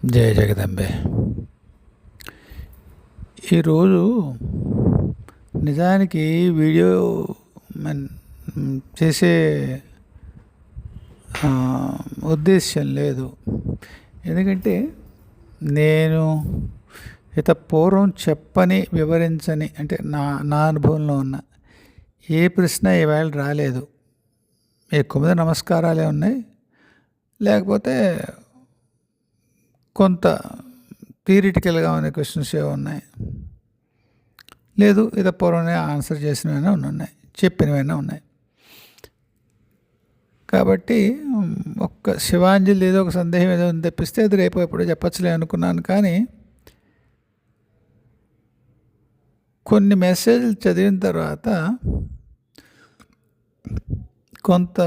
జయ జగదంబే. ఈరోజు నిజానికి వీడియో మన్ చేసే ఉద్దేశ్యం లేదు. ఎందుకంటే నేను పూర్వం చెప్పని వివరించని అంటే నా అనుభవంలో ఉన్న ఏ ప్రశ్న ఈవేళ రాలేదు. ఎక్కువ మంది నమస్కారాలే ఉన్నాయి, లేకపోతే కొంత థియరిటికల్గా ఉన్న క్వశ్చన్స్ ఏవో ఉన్నాయి, లేదు ఇది పూర్వమే ఆన్సర్ చేసినవైనా ఉన్నాయి, చెప్పినవైనా ఉన్నాయి. కాబట్టి ఒక్క శివాంజలి ఏదో ఒక సందేహం ఏదో తెప్పిస్తే అది రేపు ఎప్పుడో చెప్పచ్చులే అనుకున్నాను. కానీ కొన్ని మెసేజ్లు చదివిన తర్వాత కొంత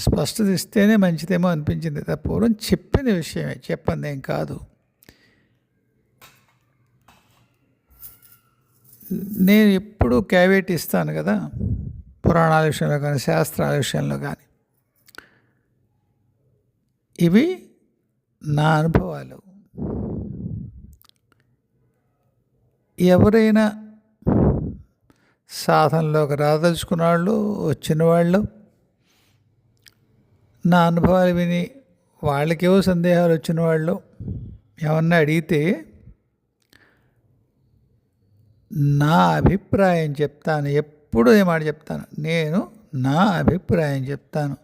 స్పష్టత ఇస్తేనే మంచిదేమో అనిపించింది. పూర్వం చెప్పిన విషయమే, చెప్పండి ఏం కాదు. నేను ఎప్పుడు క్యావేట్ ఇస్తాను కదా, పురాణాల విషయంలో కానీ శాస్త్రాల విషయంలో కానీ. ఇవి నా అనుభవాలు. ఎవరైనా సాధనలోకి రాదలుచుకున్న వాళ్ళు, వచ్చిన వాళ్ళు నా అనుభవాలు విని వాళ్ళకేవో సందేహాలు వచ్చిన వాళ్ళు ఏమన్నా అడిగితే నా అభిప్రాయం చెప్తాను. ఎప్పుడు ఏ మాట చెప్తాను, నేను నా అభిప్రాయం చెప్తాను.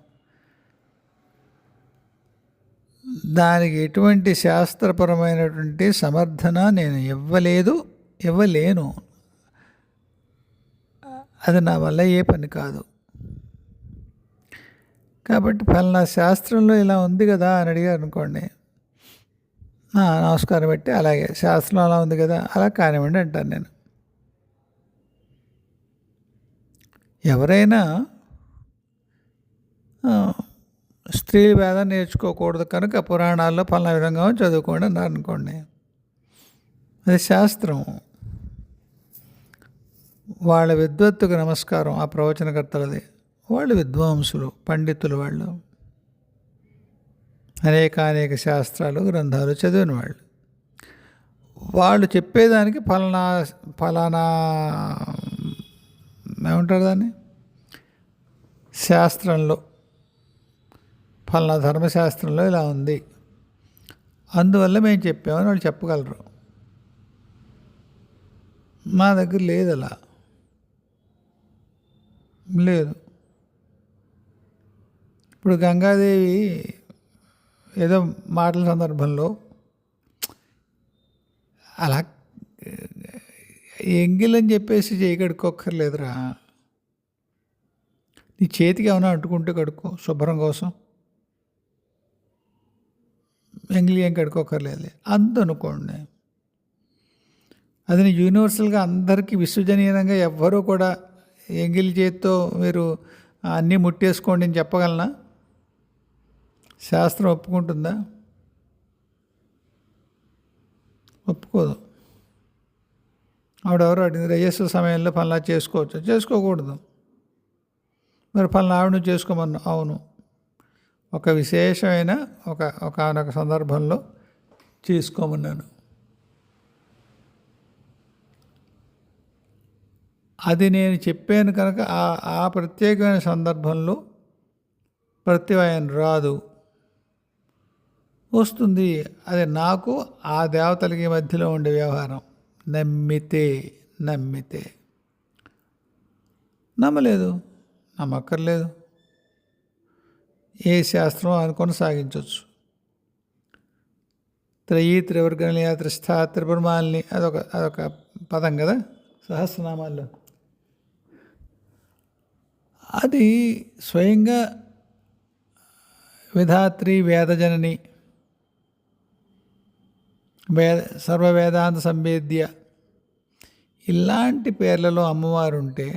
దానికి ఎటువంటి శాస్త్రపరమైనటువంటి సమర్థన నేను ఇవ్వలేను. అది నా వల్ల ఏ పని కాదు. కాబట్టి ఫలానా శాస్త్రంలో ఇలా ఉంది కదా అని అడిగారు అనుకోండి, నమస్కారం పెట్టి అలాగే శాస్త్రం అలా ఉంది కదా అలా కానివ్వండి అంటాను నేను. ఎవరైనా స్త్రీల వేదం నేర్చుకోకూడదు కనుక పురాణాల్లో ఫలానా విధంగా చదువుకోండి అన్నారు అనుకోండి, అది శాస్త్రం. వాళ్ళ విద్వత్తుకు నమస్కారం. ఆ ప్రవచనకర్తలది, వాళ్ళు విద్వాంసులు, పండితులు, వాళ్ళు అనేక శాస్త్రాలు గ్రంథాలు చదివిన వాళ్ళు చెప్పేదానికి ఫలానా ఏమంటారు దాన్ని, శాస్త్రంలో ఫలానా ధర్మశాస్త్రంలో ఇలా ఉంది, అందువల్ల మేము చెప్పామని వాళ్ళు చెప్పగలరు. మా దగ్గర లేదు, అలా లేదు. ఇప్పుడు గంగాదేవి ఏదో మాటల సందర్భంలో అలా ఎంగిలని చెప్పేసి చేయి కడుక్కోక్కర్లేదురా, నీ చేతికి ఏమైనా అంటుకుంటే కడుక్కో శుభ్రం కోసం, ఎంగిలి ఏం కడుక్కోక్కర్లేదు అనుకోండి. అది యూనివర్సల్గా అందరికీ విశ్వజనీయంగా ఎవ్వరూ కూడా ఎంగిలి చేతితో మీరు అన్నీ ముట్టేసుకోండి అని చెప్పగలనా? శాస్త్రం ఒప్పుకుంటుందా? ఒప్పుకోదు. ఆవిడెవరో అడిగింది, రజస్సు సమయంలో పనులా చేసుకోవచ్చు, చేసుకోకూడదు. మరి పనులు ఆవిడ చేసుకోమన్నా, అవును, ఒక విశేషమైన ఒక సందర్భంలో చేసుకోమన్నాను. అది నేను చెప్పాను కనుక ఆ ప్రత్యేకమైన సందర్భంలో ప్రత్యయం రాదు, వస్తుంది. అది నాకు ఆ దేవతలకి మధ్యలో ఉండే వ్యవహారం. నమ్మితే నమ్మలేదు, నమ్మక్కర్లేదు. ఏ శాస్త్రం అని కొనసాగించవచ్చు. త్రివర్గనియా త్రిస్థ త్రిపురమాలిని అదొక పదం కదా సహస్రనామాల్లో. అది స్వయంగా విధాత్రి, వేదజనని, సర్వవేదాంత సంవేద్య, ఇలాంటి పేర్లలో అమ్మవారు ఉంటే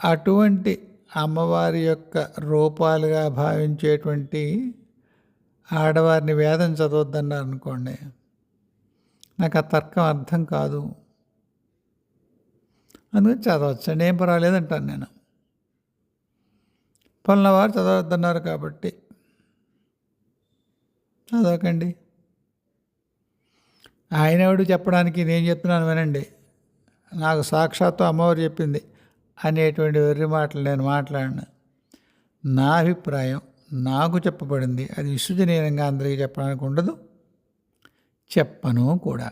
అటువంటి అమ్మవారి యొక్క రూపాలుగా భావించేటువంటి ఆడవారిని వేదం చదవద్దన్నారు అనుకోండి, నాకు ఆ తర్కం అర్థం కాదు. అందుకని చదవచ్చండి, ఏం పర్వాలేదు అంటాను నేను. పలానా వారు చదవద్దన్నారు కాబట్టి చదవకండి. ఆయన ఎవడు చెప్పడానికి, నేను చెప్తున్నాను వినండి, నాకు సాక్షాత్తు అమ్మవారు చెప్పింది అనేటువంటి వెర్రి మాటలు నేను మాట్లాడిన. నా అభిప్రాయం నాకు చెప్పబడింది, అది విశ్వజనీయంగా అందరికీ చెప్పడానికి ఉండదు, చెప్పను కూడా.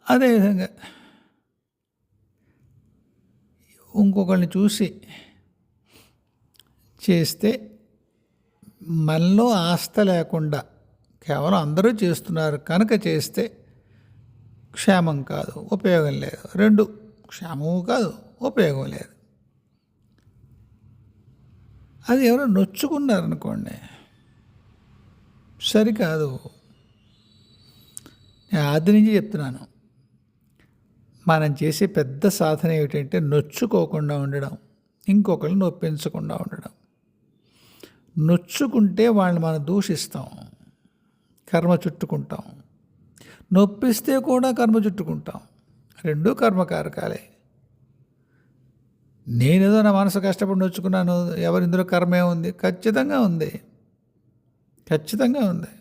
అదేవిధంగా ఇంకొకరిని చూసి చేస్తే మనలో ఆస్థ లేకుండా కేవలం అందరూ చేస్తున్నారు కనుక చేస్తే క్షేమం కాదు, ఉపయోగం లేదు. రెండు, క్షేమము కాదు, ఉపయోగం లేదు. అది ఎవరో నొచ్చుకున్నారనుకోండి, సరికాదు. నేను ఆది నుంచి చెప్తున్నాను, మనం చేసే పెద్ద సాధన ఏమిటంటే నొచ్చుకోకుండా ఉండడం, ఇంకొకరిని నొప్పించకుండా ఉండడం. నొచ్చుకుంటే వాళ్ళని మనం దూషిస్తాం, కర్మ చుట్టుకుంటాం. నొప్పిస్తే కూడా కర్మ చుట్టుకుంటాం. రెండూ కర్మకారకాలే. నేనేదో నా మనసు కష్టపడి నొచ్చుకున్నాను, ఎవరు ఇందులో కర్మే ఉంది? ఖచ్చితంగా ఉంది, ఖచ్చితంగా ఉంది.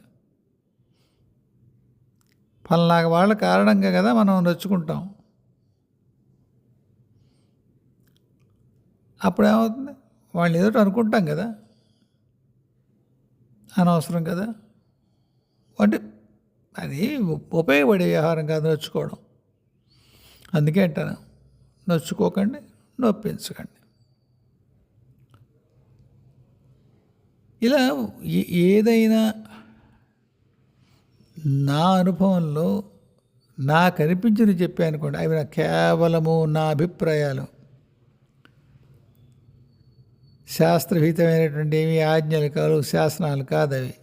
పలానా వాళ్ళ కారణంగా కదా మనం నొచ్చుకుంటాం. అప్పుడు ఏమవుతుంది? వాళ్ళు ఏదో అనుకుంటాం కదా, అనవసరం కదా. అంటే అది ఉపయోగపడే వ్యవహారం కాదు నొచ్చుకోవడం. అందుకే అంటాను, నొచ్చుకోకండి, నొప్పించకండి. ఇలా ఏదైనా నా అనుభవంలో నాకు అనిపించింది చెప్పాను అనుకోండి, అవి నా కేవలము నా అభిప్రాయాలు, శాస్త్రహితమైనటువంటి ఏమి ఆజ్ఞలు కాదు, శాసనాలు కాదు. అవి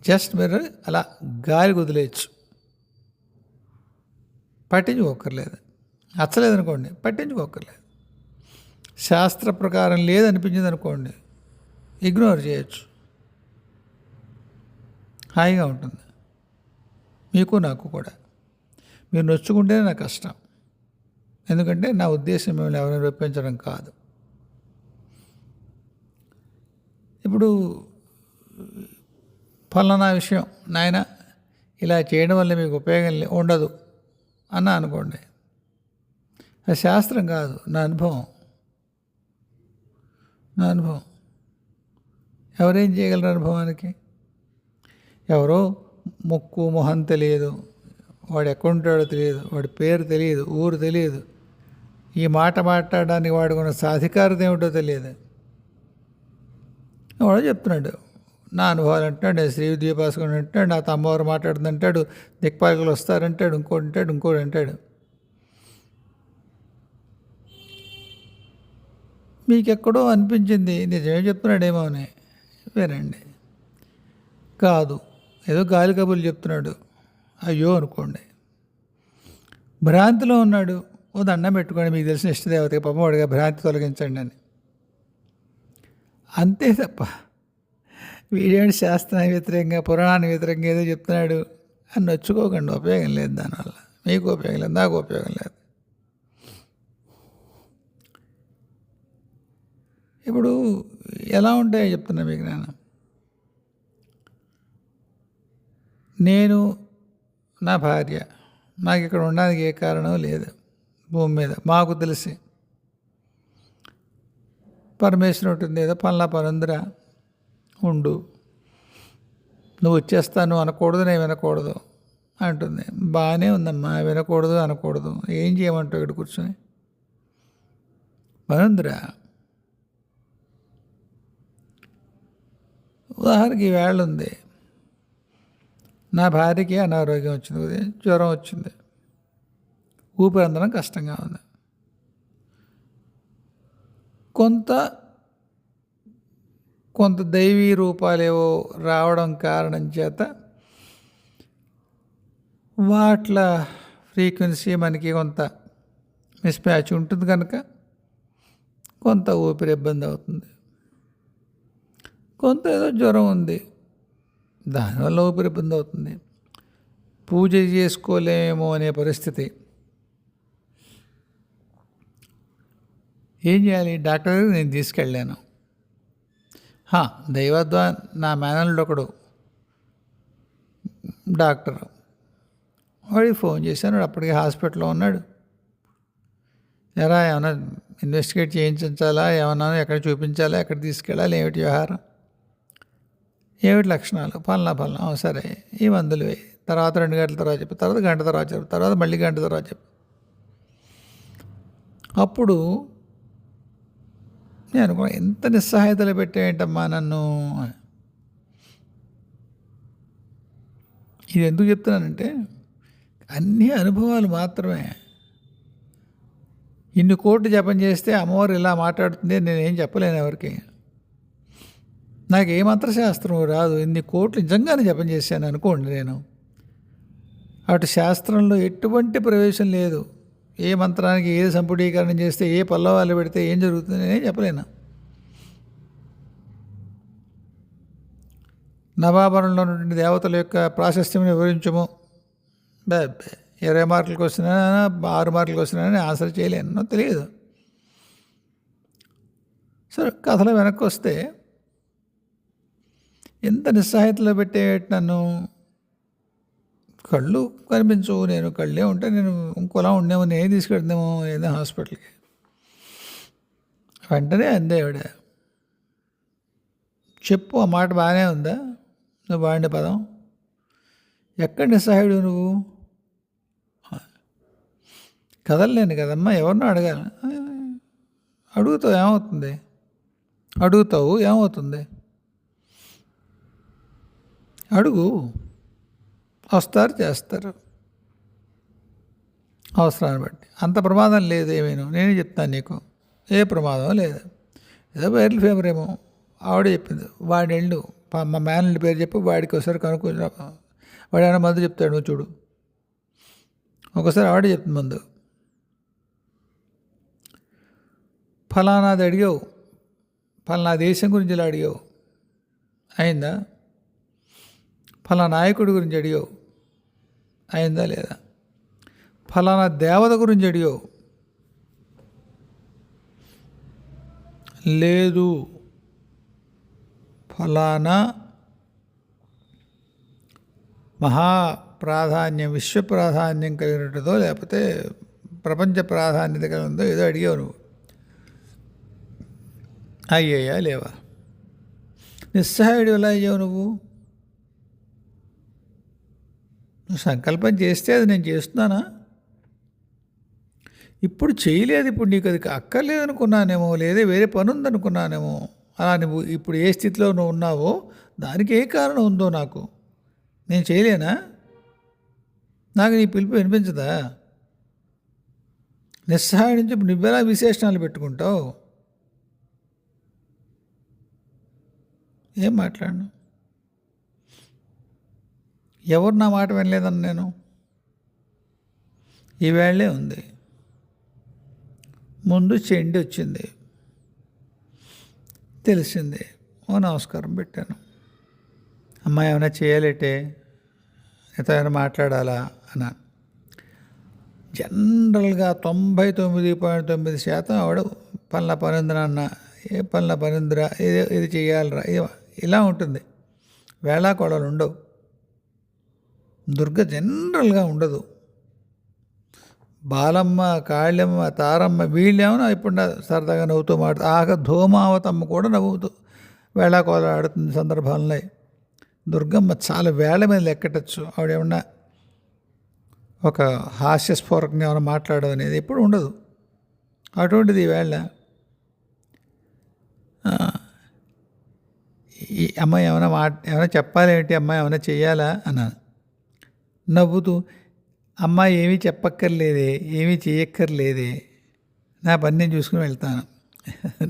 జస్ట్ మీరు అలా గాలి వదిలేయచ్చు, పట్టించుకోక్కర్లేదు. నచ్చలేదనుకోండి, పట్టించుకోక్కర్లేదు. శాస్త్ర ప్రకారం లేదనిపించింది అనుకోండి, ఇగ్నోర్ చేయొచ్చు, హాయిగా ఉంటుంది మీకు నాకు కూడా. మీరు నొచ్చుకుంటేనే నాకు కష్టం, ఎందుకంటే నా ఉద్దేశం మిమ్మల్ని ఎవరైనా రొప్పించడం కాదు. ఇప్పుడు ఫలానా విషయం నాయన ఇలా చేయడం వల్ల మీకు ఉపయోగం ఉండదు అన్న అనుకోండి, అది శాస్త్రం కాదు, నా అనుభవం. నా అనుభవం. ఎవరేం చేయగలరు అనుభవానికి? ఎవరో ముక్కు మొహం తెలియదు, వాడు ఎక్కడుంటాడో తెలియదు, వాడి పేరు తెలియదు, ఊరు తెలియదు, ఈ మాట మాట్లాడడానికి వాడుకున్న సాధికారత ఏమిటో తెలియదు, వాడు చెప్తున్నాడు నా అనుభవాలు అంటాడు, నేను శ్రీ దీపాసుకుని అంటాడు, నాతో అమ్మవారు మాట్లాడుతుంది అంటాడు, దిక్పాలకులు వస్తారంటాడు, ఇంకోటి అంటాడు, ఇంకోటి అంటాడు. మీకెక్కడో అనిపించింది నిజమే చెప్తున్నాడేమో అని, వినండి. కాదు, ఏదో గాలి కబుర్లు చెప్తున్నాడు, అయ్యో అనుకోండి. భ్రాంతిలో ఉన్నాడు, ఓ దండం పెట్టుకోండి, మీకు తెలిసిన ఇష్టదేవతకి పాపవాడిగా భ్రాంతి తొలగించండి అని, అంతే తప్ప వీడేంటి శాస్త్రానికి వ్యతిరేకంగా పురాణానికి వ్యతిరేకంగా ఏదో చెప్తున్నాడు అని నొచ్చుకోకండి. ఉపయోగం లేదు దానివల్ల, మీకు ఉపయోగం లేదు, నాకు ఉపయోగం లేదు. ఇప్పుడు ఎలా ఉంటాయో చెప్తున్నా మీకు. నేను నా భార్య, నాకు ఇక్కడ ఉండడానికి ఏ కారణం లేదు భూమి మీద, మాకు తెలిసి పరమేశ్వరుడు ఉంటుంది, ఏదో పనుల పనుందిరా ఉండు, నువ్వు వచ్చేస్తాను అనకూడదు, నేను వినకూడదు అంటుంది. బాగానే ఉందమ్మా, వినకూడదు అనకూడదు, ఏం చేయమంటావు ఇక్కడ కూర్చొని, పనుందిరా. ఉదాహరణకి ఈవేళ ఉంది, నా భార్యకి అనారోగ్యం వచ్చింది, జ్వరం వచ్చింది, ఊపిరి అందడం కష్టంగా ఉంది. కొంత దైవీ రూపాలేవో రావడం కారణం చేత వాట్ల ఫ్రీక్వెన్సీ మనకి కొంత మిస్మ్యాచ్ ఉంటుంది కనుక కొంత ఊపిరి ఇబ్బంది అవుతుంది. కొంత ఏదో జ్వరం ఉంది, దానివల్ల ఊపిరి ఇబ్బంది అవుతుంది. పూజ చేసుకోలేమో అనే పరిస్థితి. ఏం చేయాలి? డాక్టర్ దగ్గరికి నేను తీసుకెళ్ళాను, హా, దైవద్వా నా మేనల్లుడు ఒకడు డాక్టర్, వాడికి ఫోన్ చేశాను. వాడు అప్పటికి హాస్పిటల్లో ఉన్నాడు. ఎరా ఏమైనా ఇన్వెస్టిగేట్ చేయించాలా, ఏమన్నా ఎక్కడ చూపించాలా, ఎక్కడ తీసుకెళ్ళాలి, ఏమిటి వ్యవహారం, ఏమిటి లక్షణాలు, పలానా సరే ఈ మందులు వేయి, తర్వాత 2 గంటల తర్వాత చెప్పు, తర్వాత గంట తర్వాత చెప్పు, తర్వాత మళ్ళీ గంట తర్వాత చెప్పు. అప్పుడు నేను అనుకున్నా, ఎంత నిస్సహాయతలు పెట్టేయంటమ్మా నన్ను. ఇది ఎందుకు చెప్తున్నానంటే, అన్నీ అనుభవాలు మాత్రమే. ఇన్ని కోట్లు జపం చేస్తే అమ్మవారు ఇలా మాట్లాడుతుంది నేనేం చెప్పలేను ఎవరికి. నాకు ఏ మంత్రశాస్త్రం రాదు. ఇన్ని కోట్లు నిజంగానే జపం చేశాను అనుకోండి, నేను అటు శాస్త్రంలో ఎటువంటి ప్రవేశం లేదు. ఏ మంత్రానికి ఏది సంపుటీకరణం చేస్తే, ఏ పల్లవాలు పెడితే ఏం జరుగుతుంది నేనేం చెప్పలేను. నవాభరణంలో ఉన్నటువంటి దేవతల యొక్క ప్రాశస్త్యం వివరించము, 20 మార్కులకు వస్తున్నా 6 మార్కులకు వస్తున్నానని ఆన్సర్ చేయలేను, తెలియదు. సరే, కథలో వెనక్కి వస్తే ఎంత నిస్సహాయతలో పెట్టేట నన్ను. కళ్ళు కనిపించవు, నేను కళ్ళే ఉంటే నేను ఇంకోలా ఉండేమో, నేను తీసుకెళ్తామో ఏదో హాస్పిటల్కి. వెంటనే అందే ఆవిడ, చెప్పు ఆ మాట బాగానే ఉందా, నువ్వు వాడిన పదం, ఎక్కడ నిస్సహాయుడు నువ్వు, కదలలేను కదమ్మా, ఎవరినో అడగాలి. అడుగుతావు ఏమవుతుంది, అడుగు, వస్తారు చేస్తారు అవసరాన్ని బట్టి. అంత ప్రమాదం లేదు ఏమీను, నేనే చెప్తాను నీకు, ఏ ప్రమాదం లేదు. ఏదో వైరల్ ఫీవర్ ఏమో ఆవిడే చెప్పింది. వాడి వెళ్ళు, మా మేనల్ని పేరు చెప్పి వాడికి ఒకసారి కనుక్కొని, వాడు ఏమైనా మందు చెప్తాడు నువ్వు చూడు. ఒకసారి ఆవిడే చెప్తుంది మందు. ఫలానాది అడిగావు, ఫలానా దేశం గురించి ఇలా అడిగావు, అయిందా? ఫలానా నాయకుడి గురించి అడిగావు, అయిందా లేదా? ఫలానా దేవత గురించి అడిగావు, లేదు. ఫలానా మహా ప్రాధాన్యం, విశ్వ ప్రాధాన్యం కలిగినట్టుదో లేకపోతే ప్రపంచ ప్రాధాన్యత కలిగిందో ఏదో అడిగావు నువ్వు, అయ్యాయా లేవా? నిస్సహాయుడు ఎలా అయ్యావు నువ్వు సంకల్పం చేస్తే అది నేను చేస్తున్నానా? ఇప్పుడు చేయలేదు, ఇప్పుడు నీకు అది అక్కర్లేదనుకున్నానేమో, లేదా వేరే పని ఉందనుకున్నానేమో. అలా నువ్వు ఇప్పుడు ఏ స్థితిలో నువ్వు ఉన్నావో దానికి ఏ కారణం ఉందో నాకు నేను చేయలేనా? నాకు నీ పిలుపు వినిపించదా? నిస్సహాయం నుంచి నువ్వెలా విశేషణాలు పెట్టుకుంటావు? ఏం మాట్లాడను, ఎవరు నా మాట వినలేదని నేను, ఈవేళే ఉంది. ముందు చెండి వచ్చింది, తెలిసింది, ఓ నమస్కారం పెట్టాను. అమ్మాయి ఏమైనా చేయాలంటే నీతో ఏమైనా మాట్లాడాలా అన్నాను. జనరల్గా 99.9% ఆవిడ పనుల పనిందిరా అన్న, ఏ పనుల పనిందిరా, ఇది చేయాలరా, ఇలా ఉంటుంది. వేళాకోళాలు ఉండవు. దుర్గ జనరల్గా ఉండదు. బాలమ్మ, కాళమ్మ, తారమ్మ వీళ్ళేమో ఇప్పుడు సరదాగా నవ్వుతూ ధూమావతమ్మ కూడా నవ్వుతూ వేళాకోళాలు ఆడుతుంది సందర్భాలనే. దుర్గమ్మ చాలా వేళ మీద లెక్కటచ్చు. ఆవిడేమన్నా ఒక హాస్యస్ఫూరకంగా ఏమైనా మాట్లాడడం అనేది ఎప్పుడు ఉండదు. అటువంటిది ఈవేళ ఈ అమ్మాయి ఏమైనా చెప్పాలి ఏంటి, అమ్మాయి ఏమైనా చెయ్యాలా అన్నాను నవ్వుతూ. అమ్మాయి ఏమీ చెప్పక్కర్లేదే, ఏమీ చేయక్కర్లేదే, నా పని నేను చూసుకుని వెళ్తాను,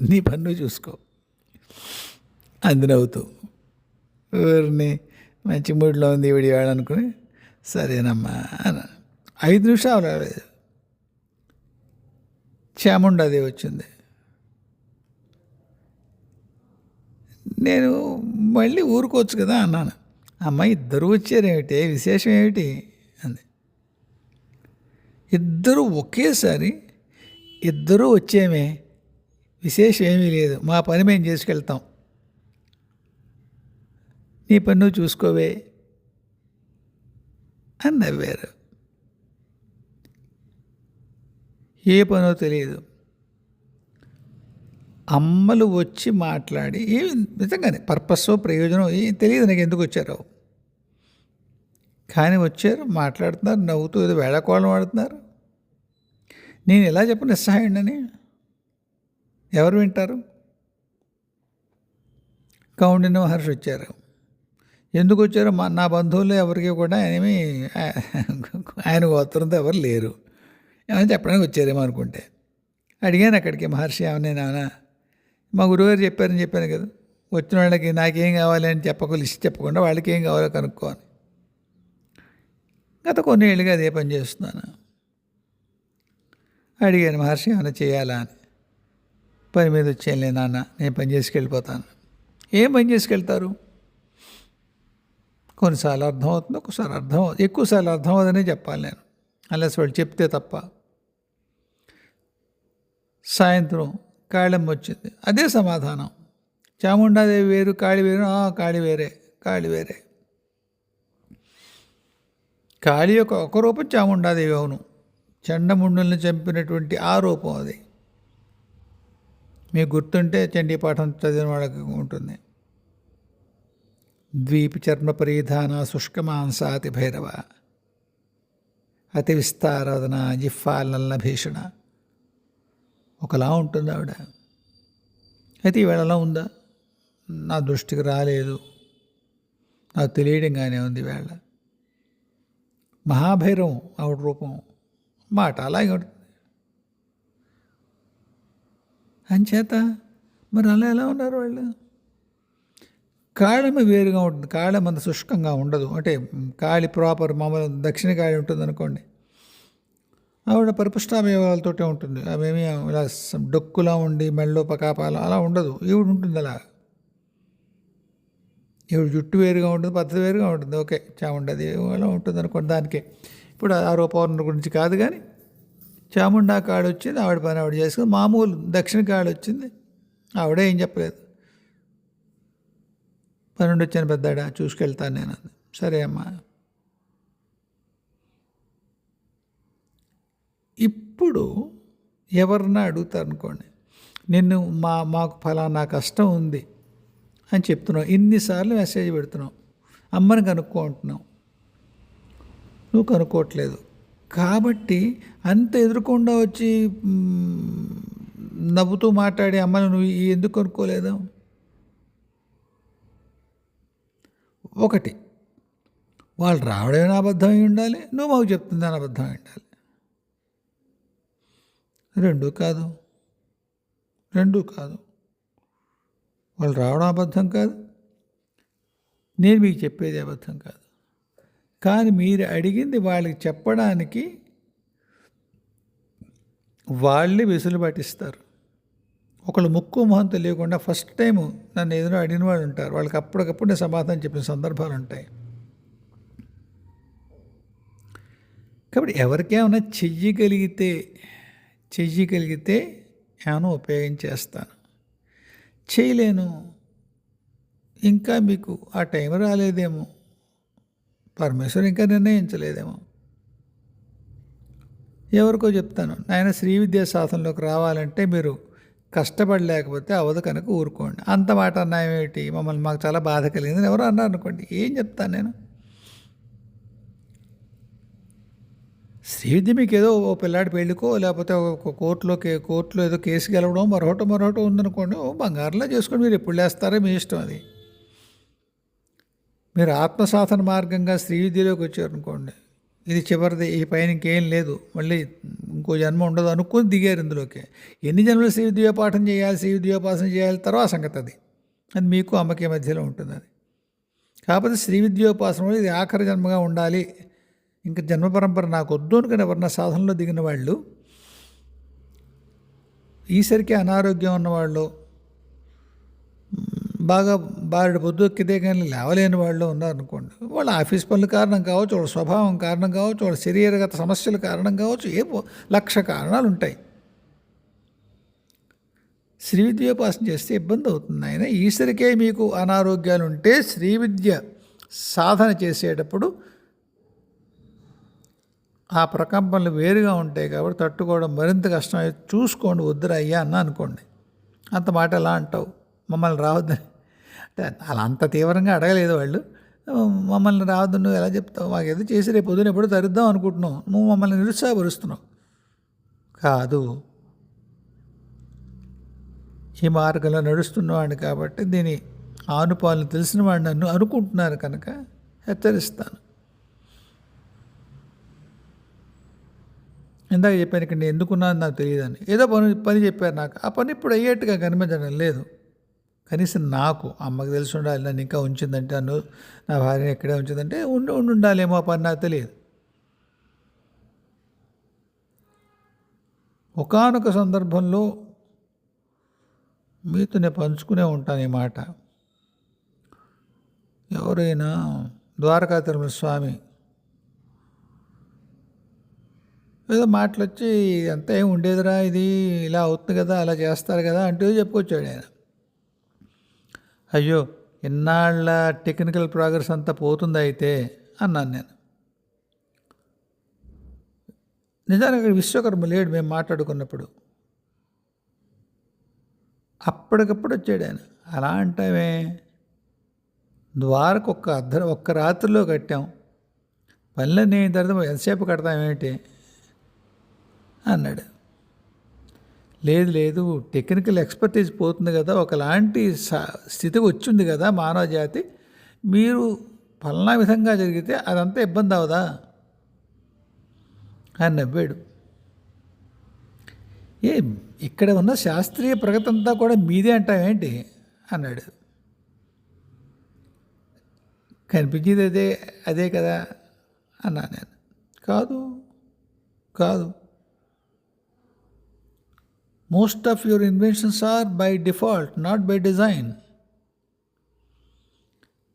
నీ పని నువ్వు చూసుకో అంది నవ్వుతూ. ఊరిని మంచి మూడ్లో ఉంది ఈవిడ అనుకుని సరేనమ్మా అన్నాను. 5 నిమిషాలు రాలేదు, చాముండాది వచ్చింది. నేను మళ్ళీ ఊరుకోవచ్చు కదా అన్నాను. అమ్మాయి ఇద్దరు వచ్చారేమిటి, విశేషం ఏమిటి అంది. ఇద్దరు ఒకేసారి, ఇద్దరూ వచ్చేమే, విశేషం ఏమీ లేదు, మా పని మేము చేసుకెళ్తాం నీ పని నువ్వు చూసుకోవే అని నవ్వారు. ఏ పనో తెలియదు. అమ్మలు వచ్చి మాట్లాడి ఏమి నిజంగానే పర్పస్ ప్రయోజనం ఏం తెలియదు నాకు ఎందుకు వచ్చారో, కానీ వచ్చారు, మాట్లాడుతున్నారు, నవ్వుతూ ఏదో వేళకోళం ఆడుతున్నారు. నేను ఎలా చెప్పను నిస్సహాయుడని? ఎవరు వింటారు? కౌండిన్య మహర్షి వచ్చారు. ఎందుకు వచ్చారో నా బంధువులు ఎవరికి కూడా ఏమీ ఆయన గోత్రంతో ఎవరు లేరు, ఏమైనా చెప్పడానికి వచ్చారేమో అనుకుంటే అడిగాను అక్కడికి, మహర్షి ఏమన్నా మా గురువుగారు చెప్పారని చెప్పాను కదా, వచ్చిన వాళ్ళకి నాకేం కావాలి అని లిస్ట్ చెప్పకుండా వాళ్ళకి ఏం కావాలో కనుక్కోని. గత కొన్ని ఏళ్ళుగా అదే పని చేస్తున్నాను. అడిగాను మహర్షి ఏమైనా చేయాలా అని. పని మీద వచ్చేయండి నాన్న, నేను పని చేసుకెళ్ళిపోతాను. ఏం పని చేసుకెళ్తారు? కొన్నిసార్లు అర్థమవుతుంది, ఒక్కసారి ఎక్కువసార్లు అర్థం అవుతుందనే చెప్పాలి నేను, అలసి వాళ్ళు చెప్తే తప్ప. సాయంత్రం కాళమ్మ వచ్చింది, అదే సమాధానం. చాముండాదేవి వేరు, కాళి వేరు. కాళి వేరే, కాళి వేరే. కాళి యొక్క ఒక రూపం చాముండాదేవి, అవును, చండముండుల్ని చంపినటువంటి ఆ రూపం అది. మీకు గుర్తుంటే చండీ పాఠం చదివిన వాళ్ళకి ఉంటుంది. ద్వీపి చర్మ పరిధాన శుష్కమాంసాతి భైరవ అతి విస్తారదన జిఫ్ఫాలన్న భీషణ. ఒకలా ఉంటుంది ఆవిడ. అయితే ఈవేళ ఎలా ఉందా? నా దృష్టికి రాలేదు, నాకు తెలియడంగానే ఉంది. వేళ మహాభైరవం ఆవిడ రూపం, మాట అలాగే ఉంటుంది. అంచేత మరి అలా ఎలా ఉన్నారు వాళ్ళు? కాళమ్మ వేరుగా ఉంటుంది, కాళమ్మ అంత శుష్కంగా ఉండదు. అంటే కాళి ప్రాపర్ మామూలు దక్షిణ కాళి ఉంటుంది అనుకోండి, ఆవిడ పరిపుష్టావయవాలతోటే ఉంటుంది. అవేమీ ఇలా డొక్కులా ఉండి మెళ్ళో పకాపాల అలా ఉండదు. ఈవిడ ఉంటుంది అలా. ఈవిడ జుట్టు వేరుగా ఉంటుంది, పద్ధతి వేరుగా ఉంటుంది. ఓకే, చాముండది అలా ఉంటుంది అనుకోండి. దానికే ఇప్పుడు ఆరోపణ గురించి కాదు, కానీ చాముండా కాడు వచ్చింది, ఆవిడ పని ఆవిడ చేసుకుని. మామూలు దక్షిణ కాడు వచ్చింది, ఆవిడే ఏం చెప్పలేదు. పన్నెండు వచ్చాను పెద్దాడా, చూసుకెళ్తాను నేను అంది. సరే అమ్మా. ఇప్పుడు ఎవరన్నా అడుగుతారు అనుకోండి, నిన్ను మాకు ఫలానా కష్టం ఉంది అని చెప్తున్నావు, ఇన్నిసార్లు మెసేజ్ పెడుతున్నావు, అమ్మని కనుక్కో అంటున్నావు, నువ్వు కనుక్కోవట్లేదు. కాబట్టి అంత ఎదురుకుండా వచ్చి నవ్వుతూ మాట్లాడే అమ్మని నువ్వు ఎందుకు కనుక్కోలేదు? ఒకటి, వాళ్ళు రావడమే అబద్ధమై ఉండాలి, నువ్వు మాకు చెప్తుందని అబద్ధమై ఉండాలి. రెండూ కాదు. వాళ్ళు రావడం అబద్ధం కాదు, నేను మీకు చెప్పేది అబద్ధం కాదు. కానీ మీరు అడిగింది వాళ్ళకి చెప్పడానికి వాళ్ళే వెసులు పట్టిస్తారు. ఒకళ్ళు ముక్కు మొహం తెలియకుండా ఫస్ట్ టైం నన్ను ఏదైనా అడిగిన వాళ్ళు ఉంటారు, వాళ్ళకి అప్పటికప్పుడు నేను సమాధానం చెప్పిన సందర్భాలు ఉంటాయి. కాబట్టి ఎవరికేమైనా చెయ్యగలిగితే ఏమైనా ఉపయోగించేస్తాను. చేయలేను, ఇంకా మీకు ఆ టైం రాలేదేమో, పరమేశ్వరుడు ఇంకా నిర్ణయించలేదేమో. ఎవరికో చెప్తాను, నాయన శ్రీ విద్యా సాధనలోకి రావాలంటే మీరు కష్టపడలేకపోతే అవదు కనుక ఊరుకోండి. అంత మాట అన్నాయేమిటి, మమ్మల్ని మాకు చాలా బాధ కలిగిందని ఎవరో అన్నారు అనుకోండి, ఏం చెప్తాను నేను? శ్రీ విద్య మీకు ఏదో ఓ పిల్లాడి పెళ్ళికో లేకపోతే ఒక కోర్టులో ఏదో కేసు గెలవడం మరొకటి ఉందనుకోండి, ఓ బంగారంలో చేసుకోండి, మీరు ఎప్పుడు లేస్తారో మీ ఇష్టం. అది మీరు ఆత్మసాధన మార్గంగా శ్రీ విద్యలోకి వచ్చారనుకోండి, ఇది చివరిది, ఈ పైన ఇంకేం లేదు, మళ్ళీ ఇంకో జన్మ ఉండదు అనుకొని దిగారు ఇందులోకి. ఎన్ని జన్మలు శ్రీ విద్యోపాఠం చేయాలి, శ్రీ విద్యోపాసన చేయాలి, తర్వాత సంగతి అది మీకు అమ్మకి మధ్యలో ఉంటుంది. అది కాకపోతే శ్రీ విద్యోపాసన ఇది ఆఖరి జన్మగా ఉండాలి, ఇంకా జన్మ పరంపర నాకు వద్దు అనుకుని ఎవరన్నా సాధనలో దిగిన వాళ్ళు, ఈసరికి అనారోగ్యం ఉన్నవాళ్ళు, బాగా బారెడు పొద్దు ఎక్కితే కానీ లేవలేని వాళ్ళు ఉన్నారనుకోండి, వాళ్ళ ఆఫీస్ పనుల కారణం కావచ్చు, వాళ్ళ స్వభావం కారణం కావచ్చు, వాళ్ళ శరీరగత సమస్యల కారణం కావచ్చు, 1,00,000 కారణాలు ఉంటాయి. శ్రీ విద్యోపాసన చేస్తే ఇబ్బంది అవుతుంది ఆయన. ఈశ్వరికే మీకు అనారోగ్యాలు ఉంటే శ్రీ విద్య సాధన చేసేటప్పుడు ఆ ప్రకంపనలు వేరుగా ఉంటాయి కాబట్టి తట్టుకోవడం మరింత కష్టం. చూసుకోండి, వద్దురా అయ్యా అన్న అనుకోండి. అంత మాట ఎలా అంటావు, మమ్మల్ని రావద్దని అంటే అలా అంత తీవ్రంగా అడగలేదు వాళ్ళు. మమ్మల్ని రావద్దు నువ్వు ఎలా చెప్తావు, మాకు ఏదో చేసి రేపు పొద్దున ఎప్పుడు తరుద్దాం అనుకుంటున్నావు, నువ్వు మమ్మల్ని నిరుత్సాహపరుస్తున్నావు. కాదు, ఈ మార్గంలో నడుస్తున్నవాడిని కాబట్టి దీని ఆనుపాలను తెలిసిన వాడు నన్ను అనుకుంటున్నారు కనుక హెచ్చరిస్తాను. ఇందాక చెప్పాను ఇక్కడ నేను ఎందుకున్నాను నాకు తెలియదని. ఏదో పని చెప్పారు నాకు, ఆ పని ఇప్పుడు అయ్యేట్టుగా కనిపించడం లేదు. కనీసం నాకు అమ్మకి తెలిసి ఉండాలి, నన్ను ఇంకా ఉంచిందంటే, నన్ను నా భార్యని ఎక్కడే ఉంచిందంటే ఉండాలేమో, ఆ పని నాకు తెలియదు. ఒకానొక సందర్భంలో మీతో నేను పంచుకునే ఉంటాను ఈ మాట. ఎవరైనా ద్వారకా తిరుమల స్వామి ఏదో మాటలు వచ్చి అంతా ఏం ఉండేదిరా, ఇది ఇలా అవుతుంది కదా, అలా చేస్తారు కదా అంటూ చెప్పుకొచ్చాడు ఆయన. అయ్యో ఇన్నాళ్ళ టెక్నికల్ ప్రోగ్రెస్ అంతా పోతుంది అయితే అన్నాను నేను. నిజానికి అక్కడ విశ్వకర్మ లేడు మేము మాట్లాడుకున్నప్పుడు. అప్పటికప్పుడు వచ్చాడు ఆయన. అలా అంటామే, ద్వారకు ఒక్క రాత్రిలో కట్టాం, పనులన్నీ అయిన తర్వాత ఎంతసేపు కడతామేంటి అన్నాడు. లేదు టెక్నికల్ ఎక్స్పర్టీస్ పోతుంది కదా, ఒకలాంటి స్థితికి వచ్చింది కదా మానవ జాతి, మీరు పలానా విధంగా జరిగితే అదంతా ఇబ్బంది అవదా అని నవ్వాడు. ఇక్కడ ఉన్న శాస్త్రీయ ప్రగతి అంతా కూడా మీదే అంటావేంటి అన్నాడు. కనిపించేది అదే కదా అన్నా నేను. కాదు most of your inventions are by default, not by design.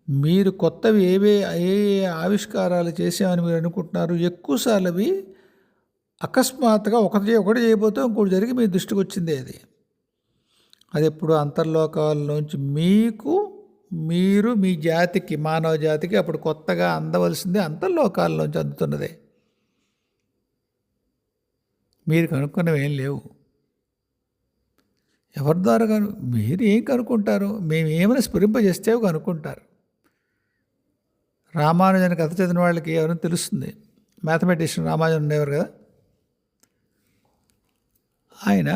మీరు కొత్తవి ఏ ఆవిష్కారాలు చేసామని మీరు అనుకుంటున్నారు, ఎక్కువసార్లు అవి అకస్మాత్తుగా ఒకటి చేయబోతే ఇంకోటి జరిగి మీ దృష్టికి వచ్చింది. అది ఎప్పుడు అంతర్లోకాల్లోంచి మీరు మీ జాతికి, మానవ జాతికి అప్పుడు కొత్తగా అందవలసింది అంతర్లోకాల్లోంచి అందుతున్నదే. మీరు కనుక్కున్నవి ఏం లేవు. ఎవరి ద్వారా మీరు ఏం కనుక్కుంటారు, మేము ఏమైనా స్ఫురింపజేస్తే కనుక్కుంటారు. రామానుజన్ కథ చదివిన వాళ్ళకి ఎవరైనా తెలుస్తుంది. మ్యాథమెటిషియన్ రామానుజన్ ఉండేవారు కదా, ఆయన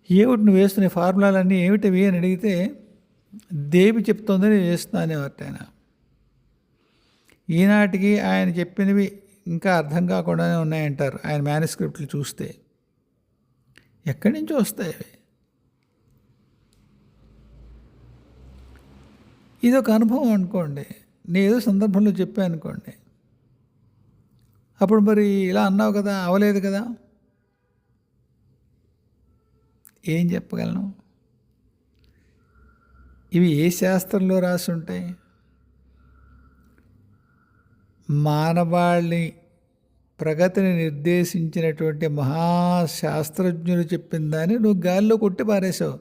ఏమిటి నువ్వు వేస్తున్న ఫార్ములాలన్నీ ఏమిటివి అని అడిగితే దేవి చెప్తోందని వేస్తున్నానేవారు ఆయన. ఈనాటికి ఆయన చెప్పినవి ఇంకా అర్థం కాకుండానే ఉన్నాయంటారు ఆయన మ్యానుస్క్రిప్ట్లు చూస్తే. ఎక్కడి నుంచి వస్తాయి అవి? ఇదొక అనుభవం అనుకోండి, నేను ఏదో సందర్భంలో చెప్పాను అనుకోండి, అప్పుడు మరి ఇలా అన్నావు కదా, అవలేదు కదా, ఏం చెప్పగలను? ఇవి ఏ శాస్త్రంలో రాసి ఉంటాయి? మానవాళి ప్రగతిని నిర్దేశించినటువంటి మహాశాస్త్రజ్ఞులు చెప్పిన దాన్ని నువ్వు గాలిలో కొట్టి పారేసావు.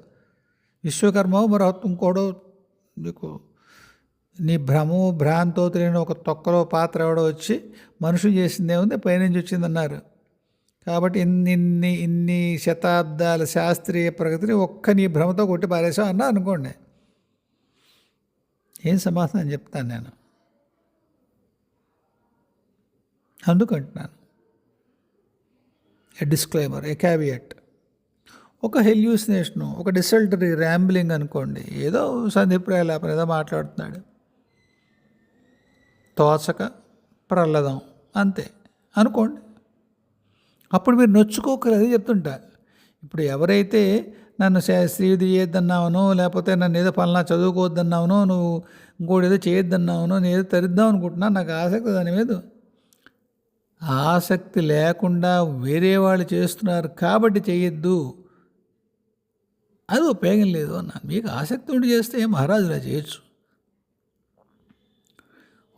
విశ్వకర్మ మరొక ఇంకోడో నీకు నీ భ్రాంతో తెలియని ఒక తొక్కలో పాత్ర ఎవడో వచ్చి మనుషులు చేసిందే ఉంది, పైనుంచి వచ్చిందన్నారు. కాబట్టి ఇన్ని శతాబ్దాల శాస్త్రీయ ప్రగతిని ఒక్క నీ భ్రమతో కొట్టి పారేసావు అన్నా అనుకోండి, ఏం సమాధానం చెప్తాను నేను? అందుకంటున్నాను, ఏ డిస్క్లైమర్, ఏ క్యావియట్. ఒక హెల్యూసినేషను, ఒక డిసల్టరీ ర్యాంబ్లింగ్ అనుకోండి, ఏదో సంధిప్రాయాలు ఏదో మాట్లాడుతున్నాడు, తోచక ప్రహ్లాదం అంతే అనుకోండి. అప్పుడు మీరు నొచ్చుకోకలేదు చెప్తుంటా. ఇప్పుడు ఎవరైతే నన్ను శ్రీవిధి చేయొద్దన్నావనో, లేకపోతే నన్ను ఏదో పలానా చదువుకోవద్దన్నావనో, నువ్వు ఇంకోటి ఏదో చేయొద్దన్నావనో, నేను ఏదో తరిద్దాం అనుకుంటున్నా, నాకు ఆసక్తి దాని మీద. ఆసక్తి లేకుండా వేరే వాళ్ళు చేస్తున్నారు కాబట్టి చేయొద్దు, అది ఉపయోగం లేదు అన్నాను. మీకు ఆసక్తి ఉండి చేస్తే మహారాజులా చేయొచ్చు.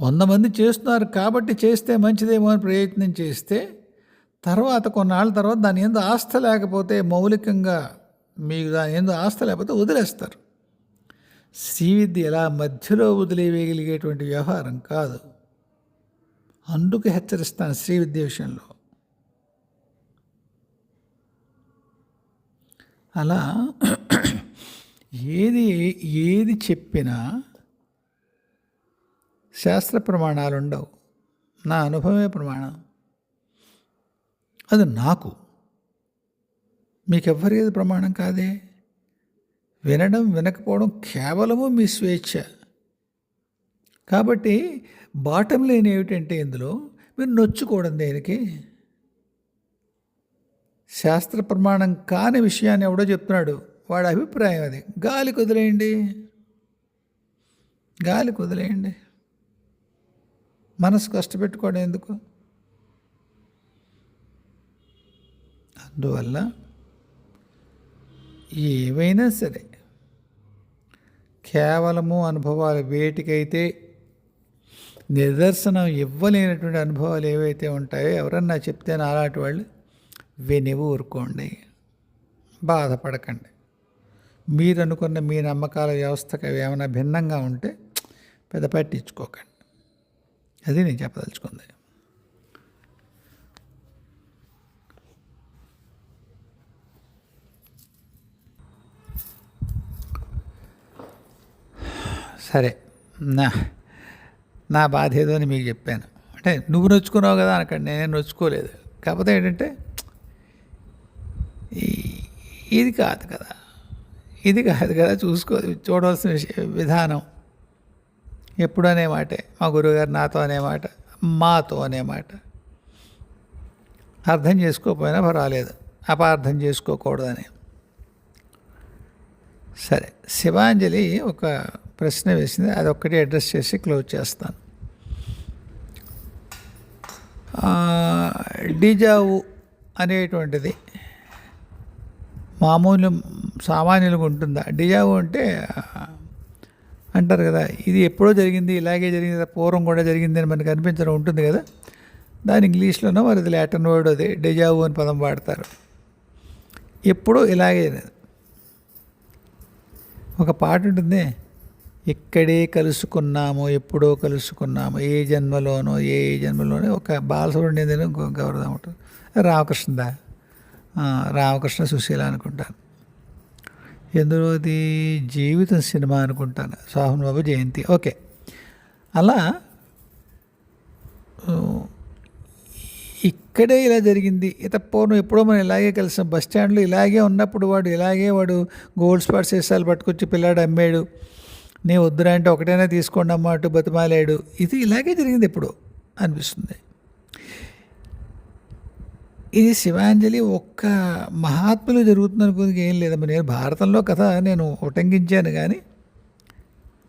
100 మంది చేస్తున్నారు కాబట్టి చేస్తే మంచిదేమో అని ప్రయత్నం చేస్తే తర్వాత కొన్నాళ్ళ తర్వాత దాని ఎందు ఆస్థ లేకపోతే, మౌలికంగా మీకు దాని ఎందు ఆస్థ లేకపోతే వదిలేస్తారు. శ్రీవిద్య ఎలా మధ్యలో వదిలేయగలిగేటువంటి వ్యవహారం కాదు. అందుకు హెచ్చరిస్తాను శ్రీవిద్య విషయంలో. అలా ఏది చెప్పినా శాస్త్ర ప్రమాణాలు ఉండవు, నా అనుభవమే ప్రమాణం. అది నాకు, మీకెవ్వరిది ప్రమాణం కాదే. వినడం వినకపోవడం కేవలము మీ స్వేచ్ఛ. కాబట్టి బాటం లైన్ ఏమిటంటే, ఇందులో మీరు నొచ్చుకోవడం దేనికి? శాస్త్ర ప్రమాణం కాని విషయాన్ని ఎవడో చెప్తున్నాడు, వాడి అభిప్రాయం అది. గాలి కుదిలేయండి, మనసు కష్టపెట్టుకోవడం ఎందుకు? అందువల్ల ఏవైనా సరే కేవలము అనుభవాలు, వేటికైతే నిదర్శనం ఇవ్వలేనటువంటి అనుభవాలు ఏవైతే ఉంటాయో, ఎవరన్నా చెప్తే అలాంటి వాళ్ళు విని ఊరుకోండి, బాధపడకండి. మీరు అనుకున్న మీ నమ్మకాల వ్యవస్థకు అవి ఏమైనా భిన్నంగా ఉంటే పెద్ద పట్టించుకోకండి. అది నేను చెప్పదలుచుకుంది. సరే, నా బాధ ఏదో అని మీకు చెప్పాను. అంటే నువ్వు నొచ్చుకున్నావు కదా అనకండి, నేనే నొచ్చుకోలేదు. కాకపోతే ఏంటంటే ఇది కాదు కదా చూడవలసిన విధానం. ఎప్పుడు అనే మాటే, మా గురువుగారు నాతో అనే మాట, మాతో అనే మాట. అర్థం చేసుకోకపోయినా పర్వాలేదు, అపార్థం చేసుకోకూడదని. సరే, శివాంజలి ఒక ప్రశ్న వేసింది, అది ఒక్కటి అడ్రస్ చేసి క్లోజ్ చేస్తాను. డిజావు అనేటువంటిది సామాన్యులకు ఉంటుందా? డిజావు అంటే అంటారు కదా, ఇది ఎప్పుడో జరిగింది, ఇలాగే జరిగింది, పూర్వం కూడా జరిగింది అని మనకు అనిపించడం ఉంటుంది కదా. దాని ఇంగ్లీష్లోనో మరి అది లాటిన్ వర్డ్, అది డిజావు అని పదం వాడతారు. ఎప్పుడో ఇలాగే. ఒక పాట ఉంటుంది, ఇక్కడే కలుసుకున్నాము, ఎప్పుడో కలుసుకున్నాము, ఏ జన్మలోనో ఒక బాలసుబ్రహ్మణ్యం గౌరవం ఉంటుంది. రామకృష్ణ సుశీల అనుకుంటాను. ఎందులో అది జీవితం సినిమా అనుకుంటాను, సోహన్ బాబు జయంతి. ఓకే, అలా ఇక్కడే ఇలా జరిగింది. పూర్వం ఎప్పుడో మనం ఇలాగే కలిసాం, బస్ స్టాండ్లో ఇలాగే ఉన్నప్పుడు వాడు గోల్డ్ స్పాట్ సీసాలు పట్టుకొచ్చి పిల్లాడు అమ్మాడు, నీ వద్దురా అంటే ఒకటైనా తీసుకోండి అమ్మ అటు బతిమాలాడు. ఇది ఇలాగే జరిగింది ఎప్పుడు అనిపిస్తుంది. ఇది శివాంజలి ఒక్క మహాత్ములు జరుగుతుంది అనుకుని ఏం లేదమ్మా. నేను భారతంలో కథ నేను ఉటంకించాను, కానీ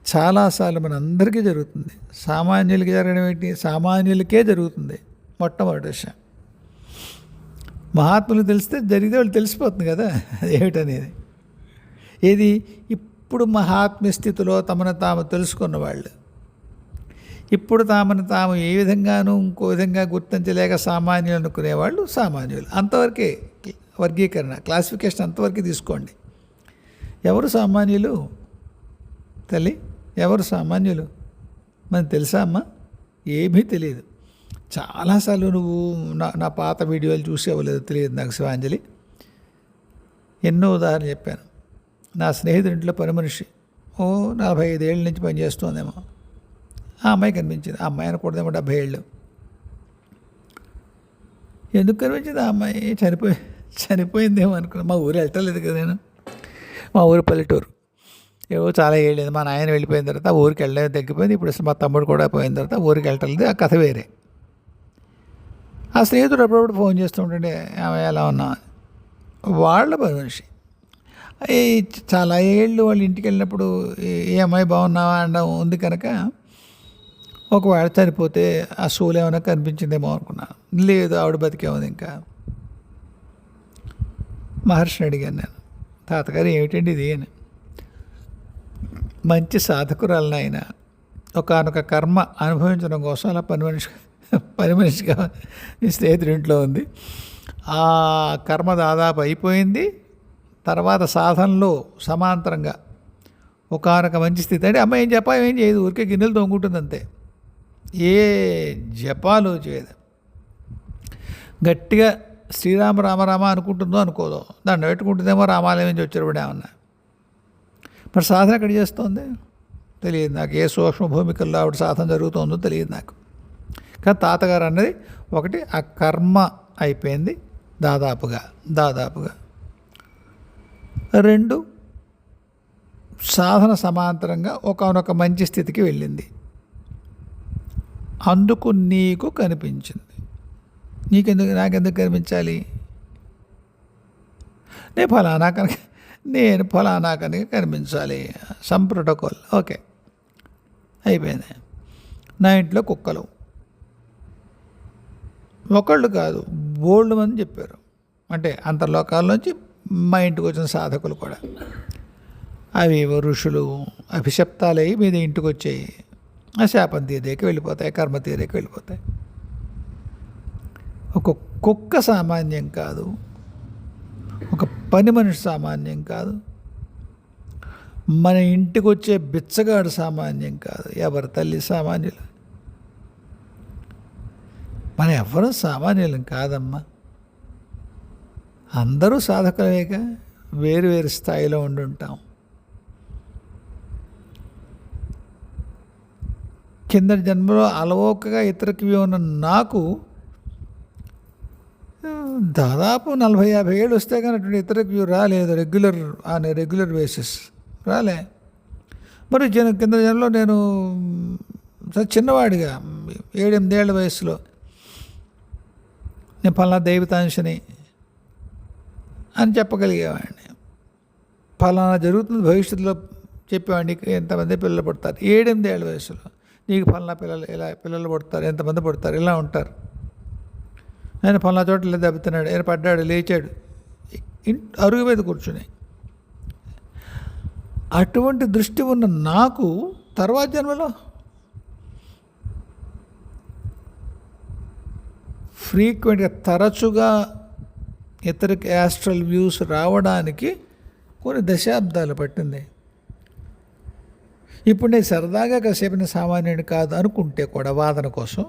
చాలాసార్లు మన అందరికీ జరుగుతుంది. సామాన్యులకి జరగడం ఏంటి? సామాన్యులకే జరుగుతుంది మొట్టమొదటి విషయం. మహాత్ములు తెలిస్తే జరిగితే వాళ్ళు తెలిసిపోతుంది కదా ఏమిటనేది. ఏది ఇప్పుడు మహాత్మ్య స్థితిలో తమను తాము తెలుసుకున్న వాళ్ళు, ఇప్పుడు తాము ఏ విధంగానూ ఇంకో విధంగా గుర్తించలేక సామాన్యులు అనుకునేవాళ్ళు సామాన్యులు. అంతవరకే వర్గీకరణ, క్లాసిఫికేషన్ అంతవరకే తీసుకోండి. ఎవరు సామాన్యులు తల్లి? ఎవరు సామాన్యులు మనకు తెలుసా అమ్మా? ఏమీ తెలియదు. చాలాసార్లు నువ్వు నా పాత వీడియోలు చూసేవలేదు తెలియదు నాకు శివాంజలి. ఎన్నో ఉదాహరణ చెప్పాను. నా స్నేహితుడింట్లో పని మనిషి 45 ఏళ్ళ నుంచి పనిచేస్తుందేమో. ఆ అమ్మాయి కనిపించింది. ఆ అమ్మాయి అనకూడదేమో 70 ఏళ్ళు. ఎందుకు కనిపించింది? ఆ అమ్మాయి చనిపోయిందేమో అనుకున్నా. మా ఊరు వెళ్ళలేదు కదా నేను. మా ఊరు పల్లెటూరు. ఏవో చాలా ఏళ్ళేది. మా నాయన వెళ్ళిపోయిన తర్వాత ఆ ఊరికి వెళ్ళలేదు, తగ్గిపోయింది. ఇప్పుడు మా తమ్ముడు కూడా పోయిన తర్వాత ఊరికి వెళ్ళలేదు. ఆ కథ వేరే. ఆ స్నేహితుడు అప్పుడప్పుడు ఫోన్ చేస్తూ ఉంటుండే, ఆమె ఎలా ఉన్నా. వాళ్ళ పని మనిషి చాలా ఏళ్ళు వాళ్ళ ఇంటికి వెళ్ళినప్పుడు ఏ అమ్మాయి బాగున్నావా అనడం ఉంది కనుక ఒకవేళ చనిపోతే ఆ సూలు ఏమైనా కనిపించిందేమో అనుకున్నాను. లేదు, ఆవిడ బతికే ఉంది. ఇంకా మహర్షిని అడిగాను నేను, తాతగారు ఏమిటండి ఇది అని. మంచి సాధకురాలను ఆయన ఒకానొక కర్మ అనుభవించడం కోసం అలా పని మనిషిగా నీ స్నేహితుడి ఇంట్లో ఉంది. ఆ కర్మ దాదాపు అయిపోయింది. తర్వాత సాధనలో సమాంతరంగా ఒకానొక మంచి స్థితి అంటే అమ్మ ఏం ఏం చేయదు, ఊరికే గిన్నెలు తోముకుంటుంది అంతే. ఏ జపాలు చేయదు. గట్టిగా శ్రీరామ రామ రామ అనుకుంటుందో అనుకోదో, దాన్ని పెట్టుకుంటుందేమో రామాలయం నుంచి వచ్చేటప్పుడు ఏమన్నా. మరి సాధన ఎక్కడ చేస్తోంది తెలియదు నాకు. ఏ సూక్ష్మ భూమికల్లో ఆవిడ సాధన జరుగుతుందో తెలియదు నాకు. కానీ తాతగారు అన్నది ఒకటి, ఆ కర్మ అయిపోయింది దాదాపుగా. 2, సాధన సమాంతరంగా ఒకానొక మంచి స్థితికి వెళ్ళింది. అందుకు నీకు కనిపించింది. నాకెందుకు కనిపించాలి? నేను ఫలానా కనుక కనిపించాలి. Some protocol. ఓకే, అయిపోయింది. నా ఇంట్లో కుక్కలు ఒకళ్ళు కాదు బోల్డ్ మంది చెప్పారు. అంటే అంతర్లోకాల నుంచి మా ఇంటికి వచ్చిన సాధకులు కూడా. అవి ఋషులు అభిశప్తాలై మీద ఇంటికి వచ్చాయి. ఆ శాపం తీరేకి వెళ్ళిపోతాయి, కర్మ తీరేకి వెళ్ళిపోతాయి. ఒక కుక్క సామాన్యం కాదు, ఒక పని మనిషి సామాన్యం కాదు, మన ఇంటికి వచ్చే బిచ్చగాడు సామాన్యం కాదు. ఎవరి తల్లి సామాన్యులు? మనం ఎవరు సామాన్యులం కాదమ్మా. అందరూ సాధకులేక వేరు వేరు స్థాయిలో ఉండుంటాం. కిందటి జన్మలో అలవోకగా ఇతరకి ఉన్న నాకు దాదాపు 40-50 ఏళ్ళు వస్తే కానీ అటువంటి ఇతరకి రాలేదు. రెగ్యులర్ బేసిస్ రాలే. మరి కింద జన్మలో నేను చిన్నవాడిగా 7-8 ఏళ్ళ వయసులో నేను ఫలానా దైవతాంశని అని చెప్పగలిగేవాడిని. ఫలానా జరుగుతుంది భవిష్యత్తులో చెప్పేవాడిని. ఎంతమంది పిల్లలు పుడతారు 7-8 ఏళ్ళ వయసులో, నీకు ఫలానా పిల్లలు పుడతారు, ఎంతమంది పుడతారు, ఇలా ఉంటారు. ఆయన ఫలానా చోట ఇలా దెబ్బతిన్నాడు, ఆయన పడ్డాడు, లేచాడు, అరుగు మీద కూర్చుని. అటువంటి దృష్టి ఉన్న నాకు తర్వాత జన్మలో ఫ్రీక్వెంట్గా తరచుగా ఇతరికి యాస్ట్రల్ వ్యూస్ రావడానికి కొన్ని దశాబ్దాలు పట్టింది. ఇప్పుడు నేను సరదాగా కాసేపు సామాన్యుడిని కాదు అనుకుంటే కూడా వాదన కోసం,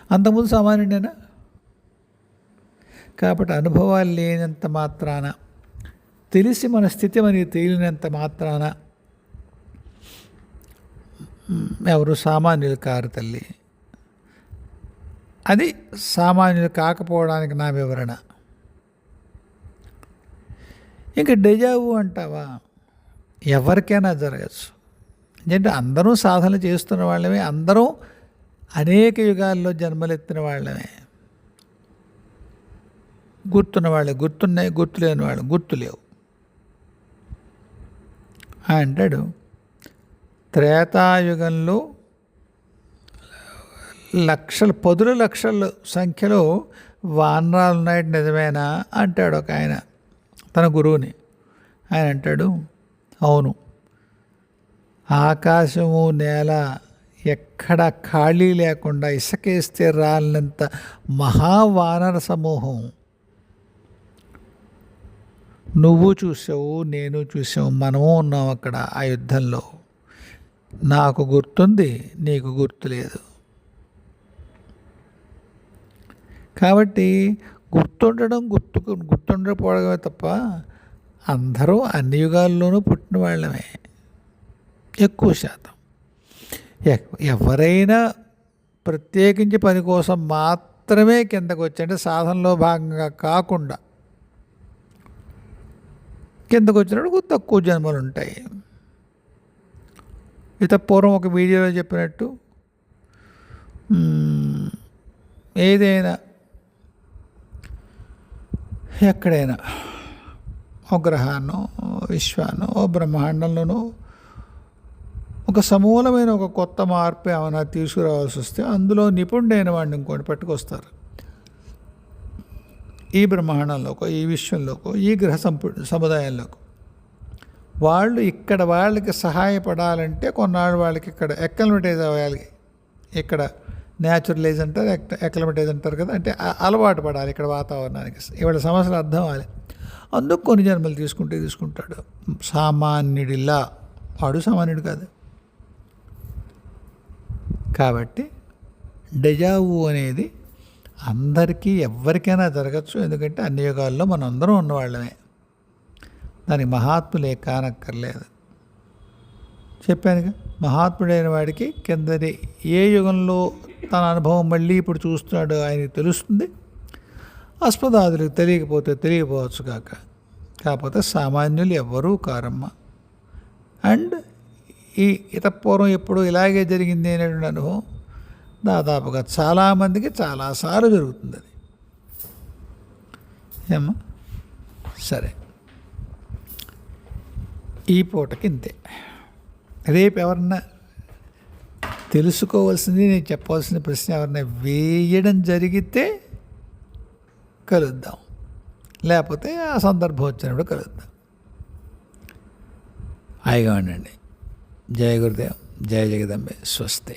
అంతకుముందు సామాన్యుడేనా? కాబట్టి అనుభవాలు లేనంత మాత్రాన, తెలిసి మన స్థితి మనకి తేలినంత మాత్రాన ఎవరు సామాన్యులు కారు తల్లి. అది సామాన్యులు కాకపోవడానికి నా వివరణ. ఇంకా డెజావు అంటావా? ఎవరికైనా జరగచ్చు. ఎందుకంటే అందరూ సాధన చేస్తున్న వాళ్ళమే, అందరూ అనేక యుగాల్లో జన్మలెత్తిన వాళ్ళమే. గుర్తున్న వాళ్ళే గుర్తున్నాయి, గుర్తులేని వాళ్ళు గుర్తులేవు అంటాడు. త్రేతాయుగంలో 10 లక్షల సంఖ్యలో వానరాలు ఉన్నాయట, నిజమేనా అంటాడు ఒక ఆయన తన గురువుని. ఆయన అంటాడు, అవును, ఆకాశము నేల ఎక్కడ ఖాళీ లేకుండా ఇసుకేస్తే రాలినంత మహావానర సమూహం నువ్వు చూసావు, నేను చూసావు, మనము ఉన్నాం అక్కడ ఆ యుద్ధంలో. నాకు గుర్తుంది, నీకు గుర్తులేదు. కాబట్టి గుర్తుండకపోవడమే తప్ప అందరూ అన్ని యుగాల్లోనూ పుట్టిన వాళ్ళమే ఎక్కువ శాతం. ఎవరైనా ప్రత్యేకించి పని కోసం మాత్రమే కిందకు వచ్చి, అంటే సాధనలో భాగంగా కాకుండా కిందకు వచ్చినప్పుడు తక్కువ జన్మలు ఉంటాయి. పూర్వం ఒక వీడియోలో చెప్పినట్టు ఏదైనా ఎక్కడైనా ఓ గ్రహాన్నో విశ్వాన్నో ఓ బ్రహ్మాండంలోనూ ఒక సమూలమైన ఒక కొత్త మార్పు ఏమైనా తీసుకురావాల్సి వస్తే అందులో నిపుణుడైన వాడిని ఇంకోటి పట్టుకొస్తారు. ఈ బ్రహ్మాండంలోకో, ఈ విశ్వంలోకో, ఈ గ్రహ సముదాయంలోకో వాళ్ళు ఇక్కడ వాళ్ళకి సహాయపడాలంటే కొన్నాళ్ళు వాళ్ళకి ఇక్కడ ఎక్కలమటైజ్ అవ్వాలి, ఇక్కడ న్యాచురలైజ్ అంటారు, ఎక్లమటైజ్ అంటారు కదా. అంటే అలవాటు పడాలి ఇక్కడ వాతావరణానికి, ఇవాళ సమస్యలు అర్థం అవ్వాలి. అందుకు కొన్ని జన్మలు తీసుకుంటాడు. సామాన్యుడిలా, వాడు సామాన్యుడు కాదు. కాబట్టి డెజావు అనేది అందరికీ ఎవరికైనా జరగచ్చు. ఎందుకంటే అన్ని యుగాల్లో మనం అందరం ఉన్నవాళ్ళమే. దానికి మహాత్ములే కానక్కర్లేదు. చెప్పానుగా, మహాత్ముడైన వాడికి కిందది ఏ యుగంలో తన అనుభవం మళ్ళీ ఇప్పుడు చూస్తున్నాడు ఆయనకి తెలుస్తుంది. అస్పదాదులకు తెలియకపోవచ్చు కాకపోతే సామాన్యులు ఎవ్వరూ కారమ్మ. అండ్ ఈ ఇతపూర్వం ఎప్పుడు ఇలాగే జరిగింది అనేటువంటి అనుభవం దాదాపుగా చాలామందికి చాలాసార్లు జరుగుతుంది. అది ఏమ్మా, సరే, ఈ పూటకి ఇంతే. రేపు ఎవరన్నా తెలుసుకోవాల్సింది, నేను చెప్పవలసిన ప్రశ్న ఎవరన్నా వేయడం జరిగితే కలుద్దాం, లేకపోతే ఆ సందర్భం వచ్చినప్పుడు కలుద్దాం. హాయిగా ఉండండి. జయ గురుదేవ్, జయ జగదంబే, స్వస్తి.